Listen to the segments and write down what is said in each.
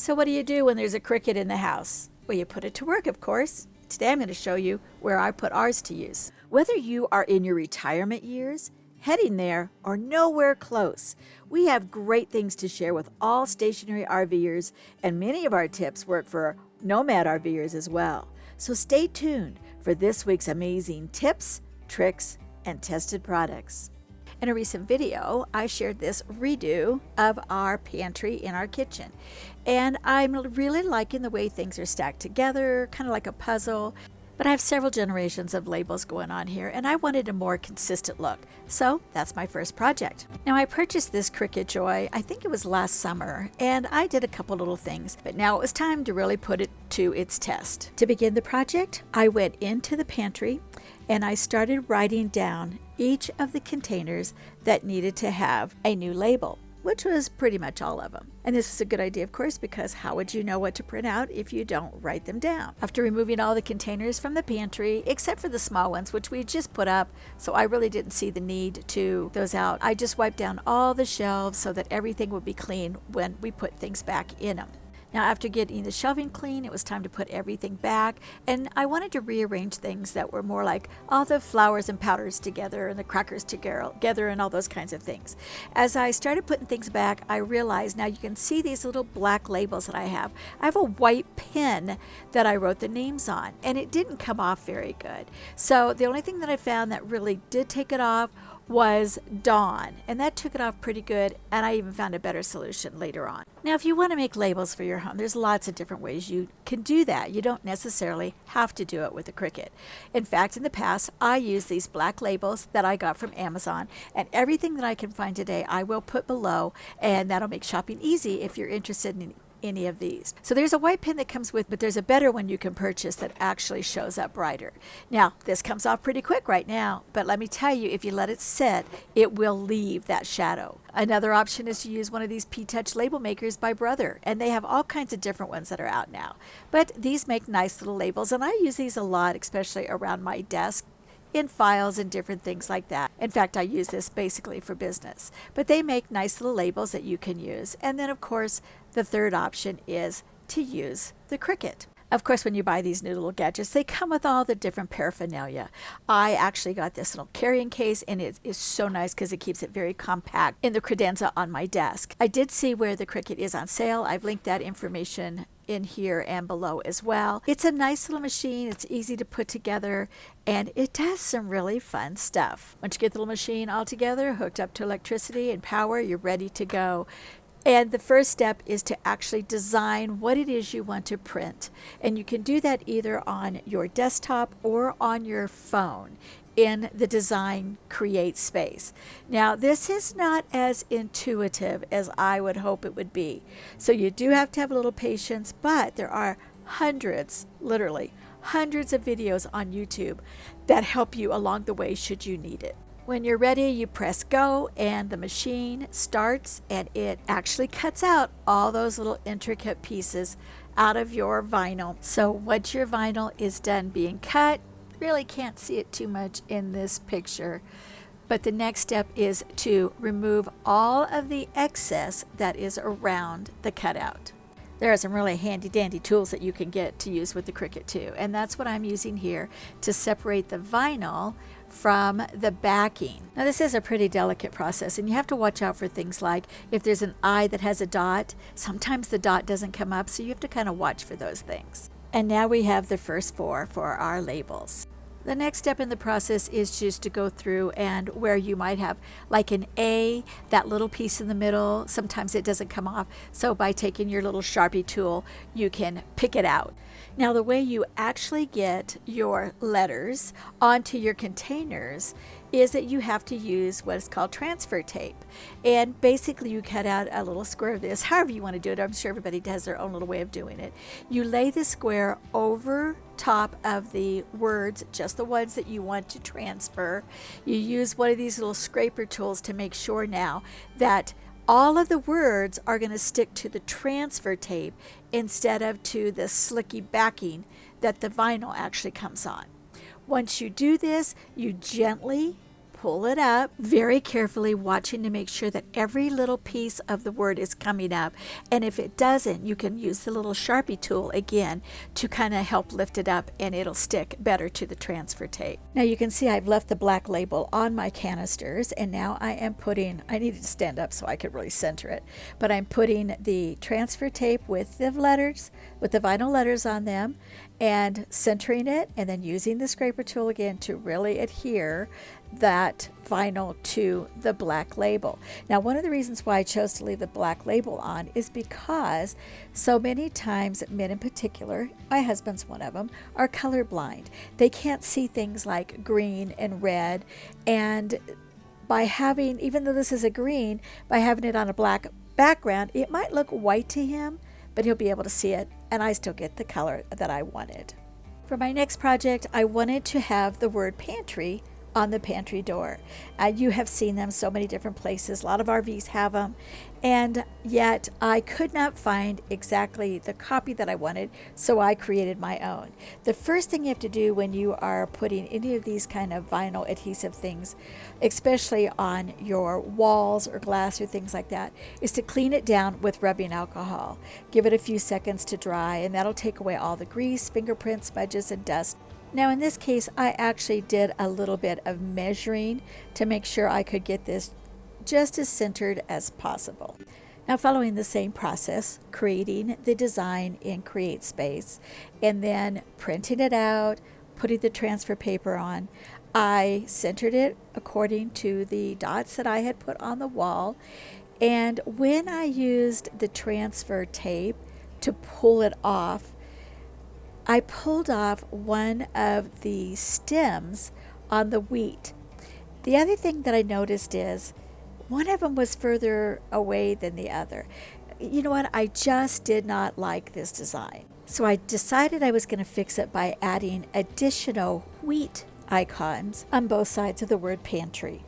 So what do you do when there's a Cricut in the house? Well, you put it to work, of course. Today I'm going to show you where I put ours to use. Whether you are in your retirement years, heading there, or nowhere close, we have great things to share with all stationary RVers, and many of our tips work for nomad RVers as well. So stay tuned for this week's amazing tips, tricks, and tested products. In a recent video, I shared this redo of our pantry in our kitchen. And I'm really liking the way things are stacked together, kind of like a puzzle. But I have several generations of labels going on here, and I wanted a more consistent look. So that's my first project. Now I purchased this Cricut Joy, I think it was last summer, and I did a couple little things, but now it was time to really put it to its test. To begin the project, I went into the pantry and I started writing down each of the containers that needed to have a new label, which was pretty much all of them. And this was a good idea, of course, because how would you know what to print out if you don't write them down? After removing all the containers from the pantry, except for the small ones, which we just put up, so I really didn't see the need to those out. I just wiped down all the shelves so that everything would be clean when we put things back in them. Now, after getting the shelving clean, it was time to put everything back, and I wanted to rearrange things that were more like all the flowers and powders together and the crackers together and all those kinds of things. As I started putting things back, I realized now you can see these little black labels that I have. I have a white pen that I wrote the names on, and it didn't come off very good. So the only thing that I found that really did take it off was Dawn, and that took it off pretty good, and I even found a better solution later on. Now, if you want to make labels for your home, there's lots of different ways you can do that. You don't necessarily have to do it with a Cricut. In fact, in the past, I used these black labels that I got from Amazon, and everything that I can find today I will put below, and that'll make shopping easy if you're interested in any of these. So there's a white pen that comes with, but there's a better one you can purchase that actually shows up brighter. Now, this comes off pretty quick right now, but let me tell you, if you let it sit, it will leave that shadow. Another option is to use one of these P-Touch label makers by Brother, and they have all kinds of different ones that are out now. But these make nice little labels, and I use these a lot, especially around my desk, in files and different things like that. In fact, I use this basically for business. But they make nice little labels that you can use. And then, of course, the third option is to use the Cricut. Of course, when you buy these new little gadgets, they come with all the different paraphernalia. I actually got this little carrying case, and it is so nice because it keeps it very compact in the credenza on my desk. I did see where the Cricut is on sale. I've linked that information in here and below as well. It's a nice little machine. It's easy to put together, and it does some really fun stuff. Once you get the little machine all together, hooked up to electricity and power, you're ready to go. And the first step is to actually design what it is you want to print. And you can do that either on your desktop or on your phone in the Design Create space. Now, this is not as intuitive as I would hope it would be. So you do have to have a little patience, but there are hundreds, literally hundreds of videos on YouTube that help you along the way should you need it. When you're ready, you press go and the machine starts, and it actually cuts out all those little intricate pieces out of your vinyl. So once your vinyl is done being cut, really can't see it too much in this picture, but the next step is to remove all of the excess that is around the cutout. There are some really handy dandy tools that you can get to use with the Cricut too, and that's what I'm using here to separate the vinyl from the backing. Now, this is a pretty delicate process, and you have to watch out for things like if there's an eye that has a dot, sometimes the dot doesn't come up, so you have to kind of watch for those things. And now we have the first four for our labels. The next step in the process is just to go through, and where you might have like an A, that little piece in the middle, sometimes it doesn't come off. So by taking your little Sharpie tool, you can pick it out. Now, the way you actually get your letters onto your containers is that you have to use what is called transfer tape. And basically you cut out a little square of this, however you want to do it. I'm sure everybody has their own little way of doing it. You lay the square over top of the words, just the ones that you want to transfer. You use one of these little scraper tools to make sure now that all of the words are going to stick to the transfer tape instead of to the slicky backing that the vinyl actually comes on. Once you do this, you gently pull it up very carefully, watching to make sure that every little piece of the word is coming up. And if it doesn't, you can use the little Sharpie tool again to kind of help lift it up, and it'll stick better to the transfer tape. Now you can see I've left the black label on my canisters, and now I am putting, I needed to stand up so I could really center it, but I'm putting the transfer tape with the letters, with the vinyl letters on them, and centering it, and then using the scraper tool again to really adhere that vinyl to the black label. Now, one of the reasons why I chose to leave the black label on is because so many times men in particular, my husband's one of them, are colorblind. They can't see things like green and red, and by having, even though this is a green, by having it on a black background, it might look white to him, but he'll be able to see it, and I still get the color that I wanted. For my next project, I wanted to have the word pantry on the pantry door. You have seen them so many different places. A lot of RVs have them, and yet I could not find exactly the copy that I wanted, so I created my own. The first thing you have to do when you are putting any of these kind of vinyl adhesive things, especially on your walls or glass or things like that, is to clean it down with rubbing alcohol. Give it a few seconds to dry, and that'll take away all the grease, fingerprints, smudges, and dust. Now in this case, I actually did a little bit of measuring to make sure I could get this just as centered as possible. Now, following the same process, creating the design in Create Space, and then printing it out, putting the transfer paper on, I centered it according to the dots that I had put on the wall. And when I used the transfer tape to pull it off, I pulled off one of the stems on the wheat. The other thing that I noticed is one of them was further away than the other. You know what? I just did not like this design. So I decided I was going to fix it by adding additional wheat icons on both sides of the word pantry.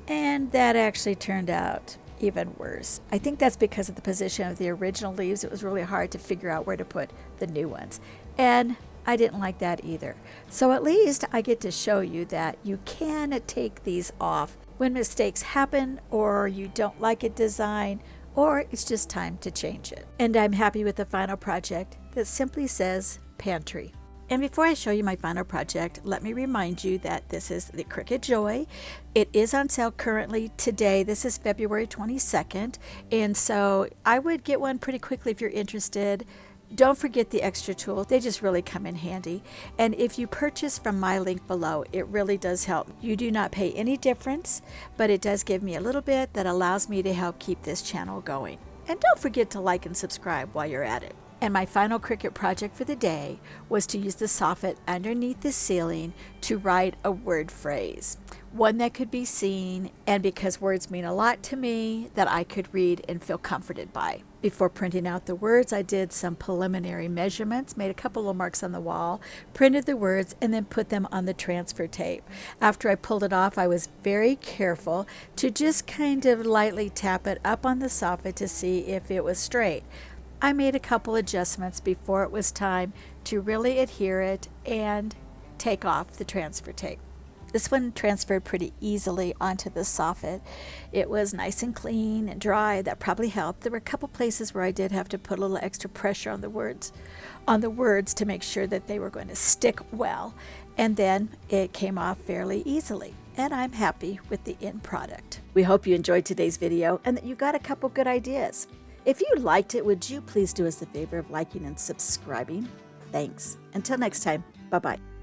And that actually turned out even worse. I think that's because of the position of the original leaves. It was really hard to figure out where to put the new ones. And I didn't like that either. So at least I get to show you that you can take these off when mistakes happen, or you don't like a design, or it's just time to change it. And I'm happy with the final project that simply says pantry. And before I show you my final project, let me remind you that this is the Cricut Joy. It is on sale currently today. This is February 22nd. And so I would get one pretty quickly if you're interested. Don't forget the extra tools. They just really come in handy. And if you purchase from my link below, it really does help. You do not pay any difference, but it does give me a little bit that allows me to help keep this channel going. And don't forget to like and subscribe while you're at it. And my final Cricut project for the day was to use the soffit underneath the ceiling to write a word phrase, one that could be seen, and because words mean a lot to me, that I could read and feel comforted by. Before printing out the words, I did some preliminary measurements, made a couple of marks on the wall, printed the words, and then put them on the transfer tape. After I pulled it off, I was very careful to just kind of lightly tap it up on the soffit to see if it was straight. I made a couple adjustments before it was time to really adhere it and take off the transfer tape. This one transferred pretty easily onto the soffit. It was nice and clean and dry. That probably helped. There were a couple places where I did have to put a little extra pressure on the words to make sure that they were going to stick well. And then it came off fairly easily. And I'm happy with the end product. We hope you enjoyed today's video and that you got a couple good ideas. If you liked it, would you please do us the favor of liking and subscribing? Thanks. Until next time, bye-bye.